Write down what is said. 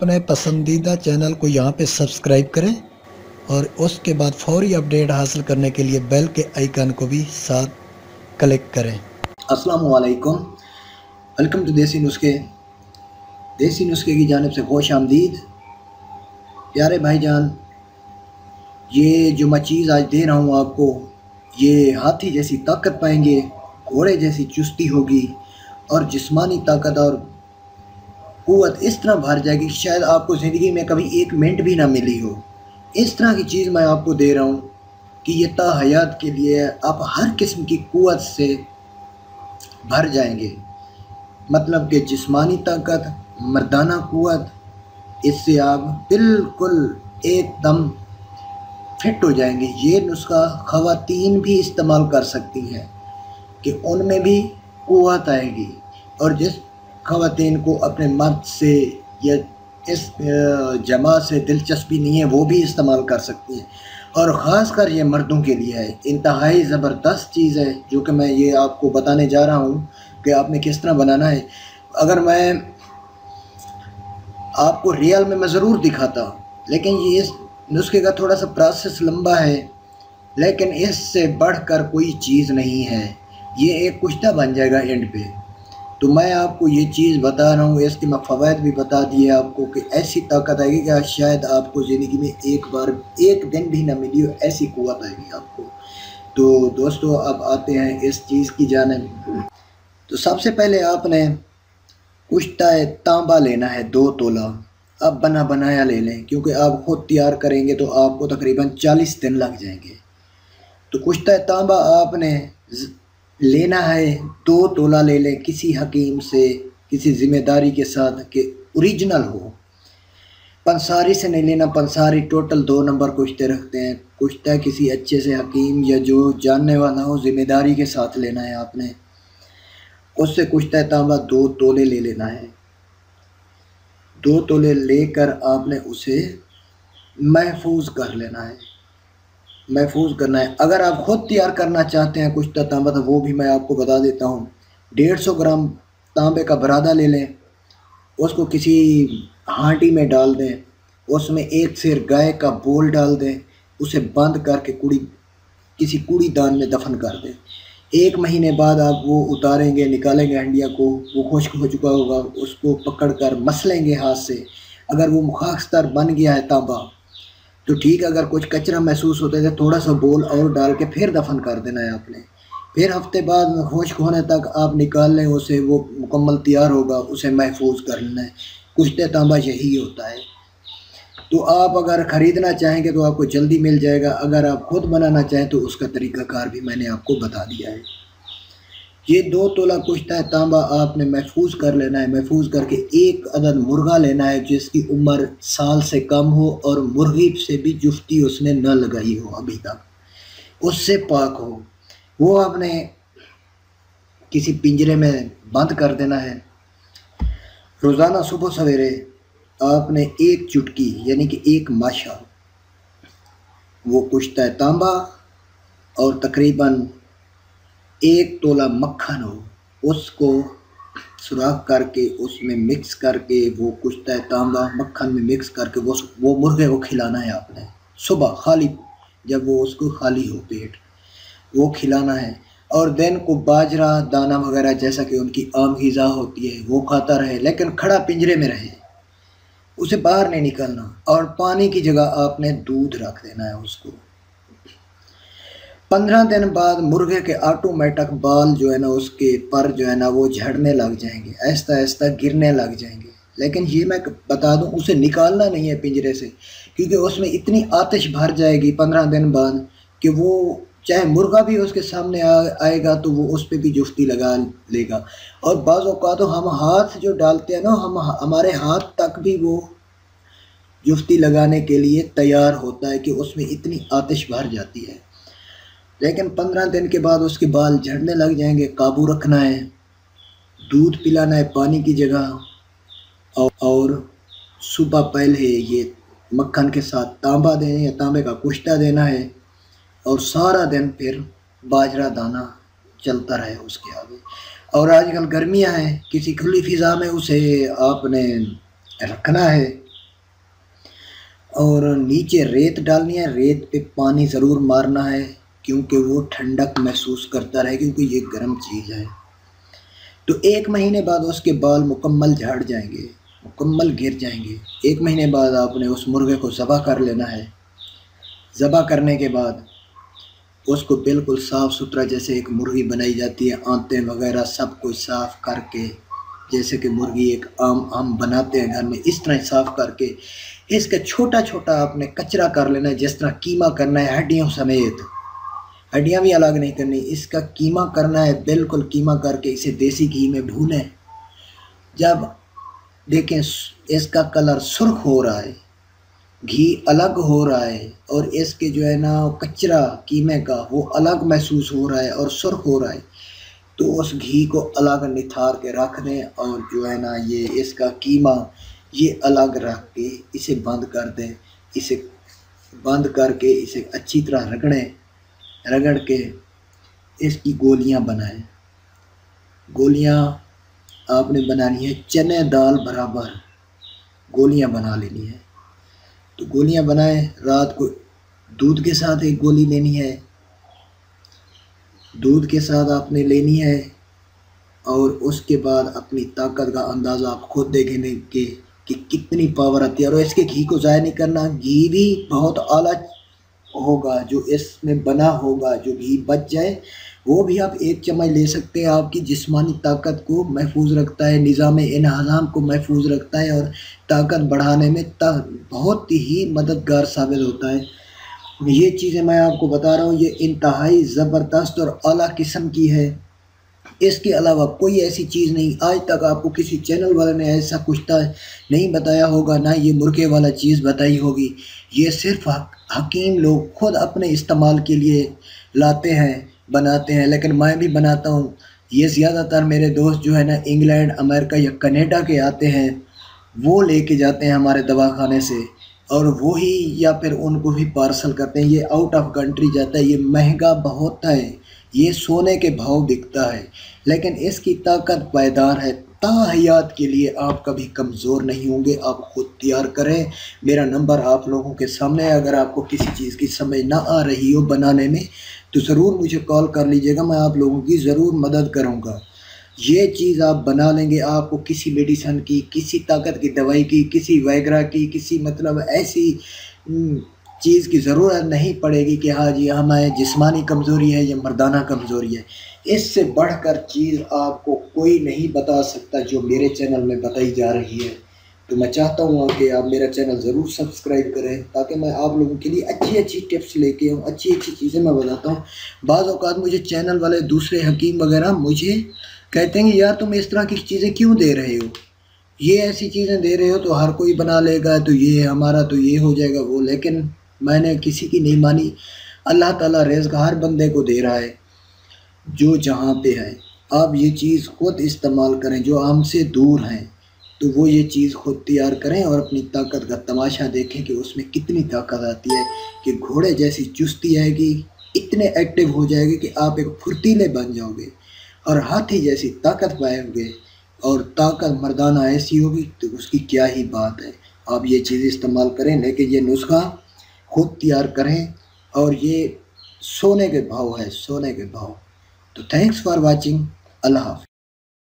अपने पसंदीदा चैनल को यहाँ पे सब्सक्राइब करें और उसके बाद फौरी अपडेट हासिल करने के लिए बेल के आइकन को भी साथ क्लिक करें। अस्सलाम वालेकुम, वेलकम टू देसी नुस्खे की जानिब से खुश आमदीद। प्यारे भाईजान, ये जो मैं चीज़ आज दे रहा हूँ आपको, ये हाथी जैसी ताकत पाएंगे, घोड़े जैसी चुस्ती होगी और जिस्मानी ताकत और क़ुव्वत इस तरह भर जाएगी कि शायद आपको ज़िंदगी में कभी एक मिनट भी ना मिली हो। इस तरह की चीज़ मैं आपको दे रहा हूँ कि ये ता हयात के लिए आप हर किस्म की क़ुव्वत से भर जाएंगे। मतलब कि जिस्मानी ताकत, मर्दाना क़ुव्वत, इससे आप बिल्कुल एकदम फिट हो जाएंगे। ये नुस्खा ख़वातीन भी इस्तेमाल कर सकती हैं कि उनमें भी क़ुव्वत आएगी, और जिस ख़वातीन को अपने मर्द से या इस जमात से दिलचस्पी नहीं है वो भी इस्तेमाल कर सकती हैं। और ख़ास कर ये मर्दों के लिए है, इंतहाई ज़बरदस्त चीज़ है जो कि मैं ये आपको बताने जा रहा हूँ कि आपने किस तरह बनाना है। अगर मैं आपको रियल में मैं ज़रूर दिखाता, लेकिन ये इस नुस्खे का थोड़ा सा प्रोसेस लंबा है, लेकिन इससे बढ़कर कोई चीज़ नहीं है। ये एक कुश्ता बन जाएगा एंड पे। तो मैं आपको ये चीज़ बता रहा हूँ, इसके मैं फ़वाइद भी बता दिए आपको कि ऐसी ताकत आएगी कि शायद आपको ज़िंदगी में एक दिन भी ना मिली हो, ऐसी क़ुव्वत आएगी आपको। तो दोस्तों, अब आते हैं इस चीज़ की जानिब। तो सबसे पहले आपने कुश्ता तांबा लेना है 2 तोला। आप बना बनाया ले लें, क्योंकि आप ख़ुद तैयार करेंगे तो आपको तकरीबन 40 दिन लग जाएंगे। तो कुश्ता तांबा आपने लेना है 2 तोला ले लें, किसी हकीम से, किसी ज़िम्मेदारी के साथ कि ओरिजिनल हो। पंसारी से नहीं लेना, पंसारी टोटल 2 नंबर कुश्ते रखते हैं। कुश्ता किसी अच्छे से हकीम या जो जानने वाला हो, ज़िम्मेदारी के साथ लेना है आपने। उससे कुश्ता तांबा 2 तोले ले लेना है। 2 तोले लेकर आपने उसे महफूज कर लेना है, महफूज करना है। अगर आप ख़ुद तैयार करना चाहते हैं कुश्ता तांबा, तो वो भी मैं आपको बता देता हूँ। 150 ग्राम तांबे का बरादा ले लें, उसको किसी हांडी में डाल दें, उसमें 1 सेर गाय का बोल डाल दें, उसे बंद करके किसी कूड़ीदान में दफन कर दें। 1 महीने बाद आप वो उतारेंगे, निकालेंगे हंडिया को, वो खुश्क हो चुका होगा, उसको पकड़कर मसलेंगे हाथ से। अगर वो खाकस्तर बन गया है तांबा तो ठीक, अगर कुछ कचरा महसूस होता है तो थोड़ा सा बोल और डाल के फिर दफन कर देना है आपने। फिर हफ्ते बाद में खुश्क होने तक आप निकाल लें उसे, वो मुकम्मल तैयार होगा, उसे महफूज कर लेना है। कुश्ते तांबा यही होता है। तो आप अगर ख़रीदना चाहेंगे तो आपको जल्दी मिल जाएगा, अगर आप ख़ुद बनाना चाहें तो उसका तरीक़ाकार भी मैंने आपको बता दिया है। ये 2 तोला कुश्ता तांबा आपने महफूज कर लेना है। महफूज करके 1 अदद मुर्गा लेना है जिसकी उम्र साल से कम हो और मुर्गी से भी जुफ्ती उसने न लगाई हो अभी तक, उससे पाक हो। वो आपने किसी पिंजरे में बंद कर देना है। रोज़ाना सुबह सवेरे आपने 1 चुटकी यानी कि 1 माशा वो कुश्ता तांबा और तकरीबन 1 तोला मक्खन हो, उसको सुराख करके उसमें मिक्स करके वो कुश्ता तांबा मक्खन में मिक्स करके वो मुर्गे को खिलाना है आपने। सुबह खाली, जब वो उसको खाली हो पेट, वो खिलाना है। और दिन को बाजरा दाना वगैरह जैसा कि उनकी आम ग़िज़ा होती है वो खाता रहे, लेकिन खड़ा पिंजरे में रहे, उसे बाहर नहीं निकलना। और पानी की जगह आपने दूध रख देना है उसको। 15 दिन बाद मुर्गे के ऑटोमेटिक बाल जो है ना, उसके पर जो है ना वो झड़ने लग जाएंगे, आहिस्ता आहिस्ता गिरने लग जाएंगे। लेकिन ये मैं बता दूं, उसे निकालना नहीं है पिंजरे से, क्योंकि उसमें इतनी आतिश भर जाएगी 15 दिन बाद कि वो चाहे मुर्गा भी उसके सामने आएगा तो वो उस पर भी जुफ्ती लगा लेगा। और बाज़ औक़ात तो हम हाथ जो डालते हैं ना, हमारे हाथ तक भी वो जुफ्ती लगाने के लिए तैयार होता है कि उसमें इतनी आतिश भर जाती है। लेकिन 15 दिन के बाद उसके बाल झड़ने लग जाएंगे। काबू रखना है, दूध पिलाना है पानी की जगह, और सुबह पहले ये मक्खन के साथ तांबा दें या तांबे का कुश्ता देना है, और सारा दिन फिर बाजरा दाना चलता रहे उसके आगे। और आजकल गर्मियां हैं, किसी खुली फ़िज़ा में उसे आपने रखना है اور نیچے ریت ڈالنی ہے، ریت پہ پانی ضرور مارنا ہے کیونکہ وہ ٹھنڈک محسوس کرتا رہے، کیونکہ یہ گرم چیز ہے۔ تو 1 مہینے بعد اس کے بال مکمل جھڑ جائیں گے، مکمل گر جائیں گے۔ 1 مہینے بعد آپ نے اس مرغے کو ذبح کر لینا ہے۔ ذبح کرنے کے بعد اس کو بالکل صاف ستھرا جیسے ایک مرغی بنائی جاتی ہے، آنتیں وغیرہ سب کچھ صاف کر کے، جیسے کہ مرغی ایک عام ہم بناتے ہیں گھر میں، اس طرح صاف کر کے اس کا چھوٹا چھوٹا آپ نے کچرا کر لینا ہے، جس طرح قیمہ کرنا ہے ہڈیوں سمیت، ہڈیاں بھی الگ نہیں کرنی، اس کا قیمہ کرنا ہے، بالکل قیمہ کر کے اسے دیسی گھی میں بھونیں۔ جب دیکھیں اس کا کلر سرخ ہو رہا ہے، گھی الگ ہو رہا ہے، اور اس کے جو ہے نا کچرا قیمے کا وہ الگ محسوس ہو رہا ہے اور سرخ ہو رہا ہے، تو اس گھی کو الگ نتھار کے رکھ دیں، اور جو ہے نا یہ اس کا قیمہ یہ الگ رکھ کے اسے بند کر دیں۔ اسے بند کر کے اسے اچھی طرح رگڑ کے اس کی گولیاں بنائیں۔ گولیاں آپ نے بنانی ہے چنے دال برابر گولیاں بنا لینی ہے۔ تو گولیاں بنائیں، رات کو دودھ کے ساتھ ایک گولی لینی ہے، دودھ کے ساتھ آپ نے لینی ہے، اور اس کے بعد اپنی طاقت کا اندازہ آپ خود دیکھیں گے کہ کتنی پاور آتی ہے۔ اور اس کے گھی کو ضائع نہیں کرنا، گھی بھی بہت اعلیٰ ہوگا جو اس میں بنا ہوگا، جو گھی بچ جائے وہ بھی آپ 1 چمچ لے سکتے ہیں، آپ کی جسمانی طاقت کو محفوظ رکھتا ہے، نظام انہضام کو محفوظ رکھتا ہے، اور طاقت بڑھانے میں بہت ہی مددگار ثابت ہوتا ہے۔ یہ چیزیں میں آپ کو بتا رہا ہوں، یہ انتہائی زبردست اور اعلیٰ قسم کی ہے۔ اس کے علاوہ کوئی ایسی چیز نہیں، آج تک آپ کو کسی چینل والے نے ایسا کچھ نہیں بتایا ہوگا، نہ یہ مرغے والا چیز بتائی ہوگی۔ یہ صرف حکیم لوگ خود اپنے استعمال کے لیے لاتے ہیں، بناتے ہیں، لیکن میں بھی بناتا ہوں۔ یہ زیادہ تر میرے دوست جو ہے نا انگلینڈ، امریکہ یا کینیڈا کے آتے ہیں، وہ لے کے جاتے ہیں ہمارے دواخانے سے، اور وہی یا پھر ان کو بھی پارسل کرتے ہیں۔ یہ آؤٹ آف کنٹری جاتا ہے، یہ مہنگا بہت ہے، یہ سونے کے بھاؤ بکتا ہے، لیکن اس کی طاقت پائیدار ہے۔ تا حیات کے لیے آپ کبھی کمزور نہیں ہوں گے، آپ خود تیار کریں۔ میرا نمبر آپ لوگوں کے سامنے ہے، اگر آپ کو کسی چیز کی سمجھ نہ آ رہی ہو بنانے میں تو ضرور مجھے کال کر لیجیے گا، میں آپ لوگوں کی ضرور مدد کروں گا۔ یہ چیز آپ بنا لیں گے، آپ کو کسی میڈیسن کی، کسی طاقت کی دوائی کی، کسی ویگرا کی، کسی مطلب ایسی چیز کی ضرورت نہیں پڑے گی کہ ہاں جی ہمیں جسمانی کمزوری ہے یا مردانہ کمزوری ہے۔ اس سے بڑھ کر چیز آپ کو کوئی نہیں بتا سکتا جو میرے چینل میں بتائی جا رہی ہے۔ تو میں چاہتا ہوں کہ آپ میرا چینل ضرور سبسکرائب کریں، تاکہ میں آپ لوگوں کے لیے اچھی اچھی ٹپس لے کے آؤں، اچھی اچھی چیزیں میں بتاتا ہوں۔ بعض اوقات مجھے چینل والے دوسرے حکیم وغیرہ مجھے کہتے ہیں کہ یار تم اس طرح کی چیزیں کیوں دے رہے ہو، یہ ایسی چیزیں دے رہے ہو تو ہر کوئی بنا لے گا، تو یہ ہمارا تو یہ ہو جائے گا وہ، لیکن میں نے کسی کی نہیں مانی۔ اللہ تعالیٰ رزق ہر بندے کو دے رہا ہے جو جہاں پہ ہے۔ آپ یہ چیز خود استعمال کریں، جو ہم سے دور ہیں تو وہ یہ چیز خود تیار کریں، اور اپنی طاقت کا تماشا دیکھیں کہ اس میں کتنی طاقت آتی ہے، کہ گھوڑے جیسی چستی آئے گی، اتنے ایکٹیو ہو جائے گی کہ آپ ایک پھرتیلے بن جاؤ گے، اور ہاتھی جیسی طاقت پائیں گے، اور طاقت مردانہ ایسی ہوگی تو اس کی کیا ہی بات ہے۔ آپ یہ چیز استعمال کریں، لیکن یہ نسخہ خود تیار کریں، اور یہ سونے کے بھاؤ ہے، سونے کے بھاؤ۔ تو تھینکس فار واچنگ، اللہ حافظ۔